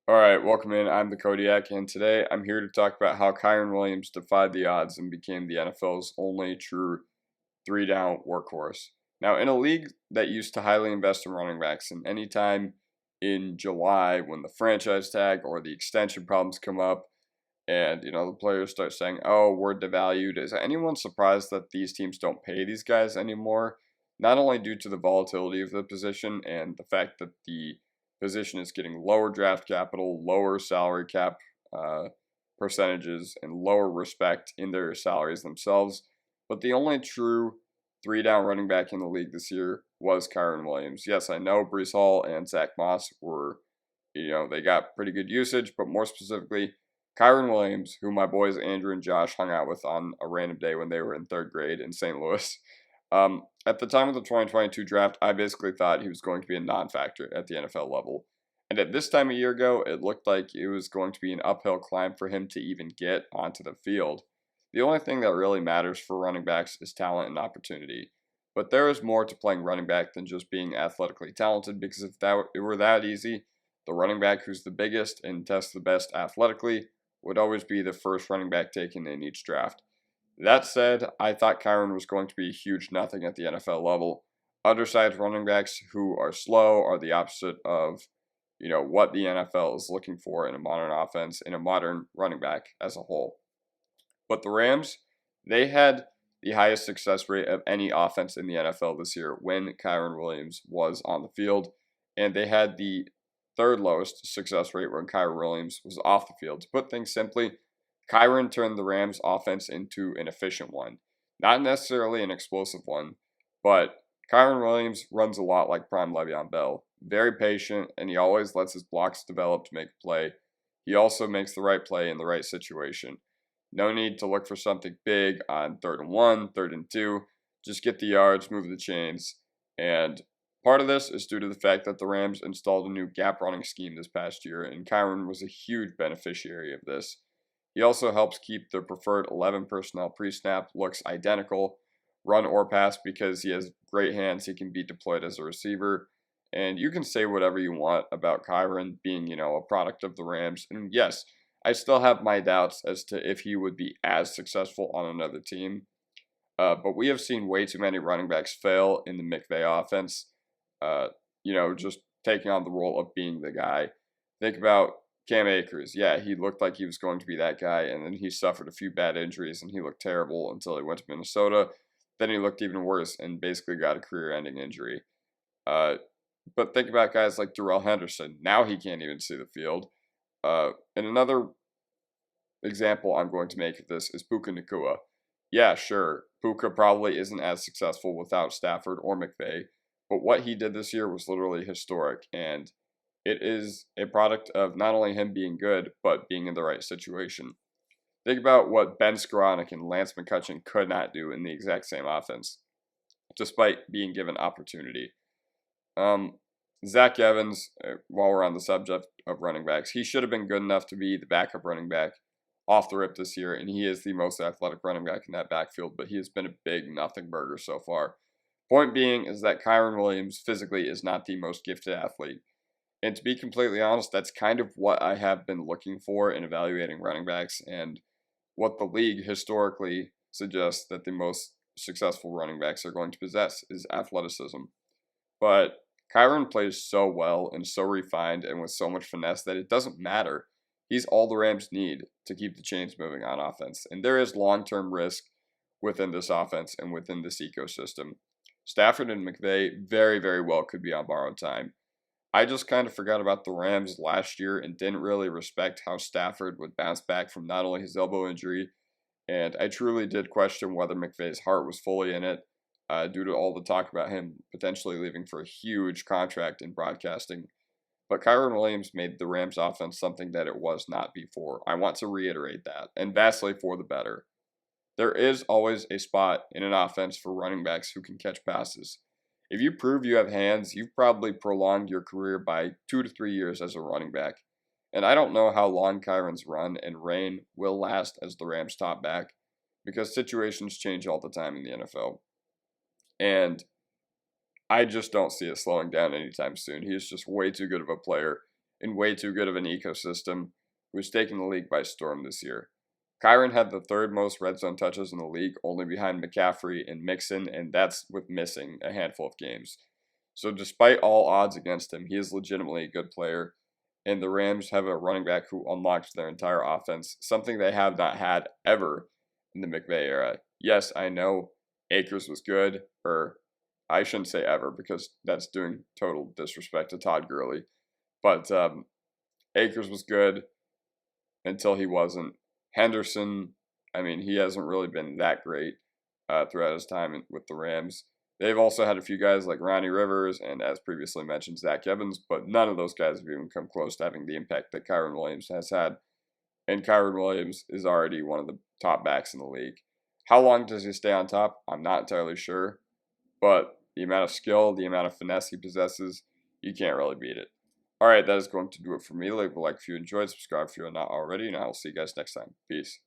All right, welcome in. I'm the Kodiak, and today I'm here to talk about how Kyren Williams defied the odds and became the NFL's only true three-down workhorse. Now, in a league that used to highly invest in running backs, and anytime in July when the franchise tag or the extension problems come up, and the players start saying, "Oh, we're devalued," is anyone surprised that these teams don't pay these guys anymore? Not only due to the volatility of the position and the fact that the position is getting lower draft capital, lower salary cap uh, percentages, and lower respect in their salaries themselves, but the only true three-down running back in the league this year was Kyren Williams. Yes, I know Brees Hall and Zach Moss were, they got pretty good usage, but more specifically, Kyren Williams, who my boys Andrew and Josh hung out with on a random day when they were in third grade in St. Louis. At the time of the 2022 draft, I basically thought he was going to be a non-factor at the NFL level. And at this time a year ago, it looked like it was going to be an uphill climb for him to even get onto the field. The only thing that really matters for running backs is talent and opportunity. But there is more to playing running back than just being athletically talented, because if it were that easy, the running back who's the biggest and tests the best athletically would always be the first running back taken in each draft. That said, I thought Kyren was going to be a huge nothing at the NFL level. Undersized running backs who are slow are the opposite of, what the NFL is looking for in a modern offense, in a modern running back as a whole. But the Rams, they had the highest success rate of any offense in the NFL this year when Kyren Williams was on the field, and they had the third lowest success rate when Kyren Williams was off the field. To put things simply, Kyren turned the Rams' offense into an efficient one. Not necessarily an explosive one, but Kyren Williams runs a lot like prime Le'Veon Bell. Very patient, and he always lets his blocks develop to make a play. He also makes the right play in the right situation. No need to look for something big on 3rd and 1, 3rd and 2. Just get the yards, move the chains. And part of this is due to the fact that the Rams installed a new gap running scheme this past year, and Kyren was a huge beneficiary of this. He also helps keep the preferred 11 personnel pre-snap looks identical, run or pass, because he has great hands. He can be deployed as a receiver. And you can say whatever you want about Kyren being, a product of the Rams. And yes, I still have my doubts as to if he would be as successful on another team. But we have seen way too many running backs fail in the McVay offense, just taking on the role of being the guy. Think about Cam Akers. Yeah, he looked like he was going to be that guy, and then he suffered a few bad injuries, and he looked terrible until he went to Minnesota. Then he looked even worse and basically got a career-ending injury. But think about guys like Darrell Henderson. Now he can't even see the field. And another example I'm going to make of this is Puka Nacua. Yeah, sure, Puka probably isn't as successful without Stafford or McVay, but what he did this year was literally historic, and it is a product of not only him being good, but being in the right situation. Think about what Ben Skoranek and Lance McCutcheon could not do in the exact same offense, despite being given opportunity. Zach Evans, while we're on the subject of running backs, he should have been good enough to be the backup running back off the rip this year, and he is the most athletic running back in that backfield, but he has been a big nothing burger so far. Point being is that Kyren Williams physically is not the most gifted athlete. And to be completely honest, that's kind of what I have been looking for in evaluating running backs, and what the league historically suggests that the most successful running backs are going to possess is athleticism. But Kyren plays so well and so refined and with so much finesse that it doesn't matter. He's all the Rams need to keep the chains moving on offense. And there is long-term risk within this offense and within this ecosystem. Stafford and McVay very, very well could be on borrowed time. I just kind of forgot about the Rams last year and didn't really respect how Stafford would bounce back from not only his elbow injury, and I truly did question whether McVay's heart was fully in it, due to all the talk about him potentially leaving for a huge contract in broadcasting. But Kyren Williams made the Rams offense something that it was not before. I want to reiterate that, and vastly for the better. There is always a spot in an offense for running backs who can catch passes. If you prove you have hands, you've probably prolonged your career by 2 to 3 years as a running back. And I don't know how long Kyren's run and reign will last as the Rams' top back, because situations change all the time in the NFL. And I just don't see it slowing down anytime soon. He is just way too good of a player. in way too good of an ecosystem who's taken the league by storm this year. Kyren had the third most red zone touches in the league, only behind McCaffrey and Mixon, and that's with missing a handful of games. So despite all odds against him, he is legitimately a good player, and the Rams have a running back who unlocked their entire offense, something they have not had ever in the McVay era. Yes, I know Akers was good, or I shouldn't say ever because that's doing total disrespect to Todd Gurley, but Akers was good until he wasn't. Henderson, I mean, he hasn't really been that great throughout his time with the Rams. They've also had a few guys like Ronnie Rivers and, as previously mentioned, Zach Evans, but none of those guys have even come close to having the impact that Kyren Williams has had. And Kyren Williams is already one of the top backs in the league. How long does he stay on top? I'm not entirely sure, but the amount of skill, the amount of finesse he possesses, you can't really beat it. Alright, that is going to do it for me. Leave a like if you enjoyed, subscribe if you're not already, and I'll see you guys next time. Peace.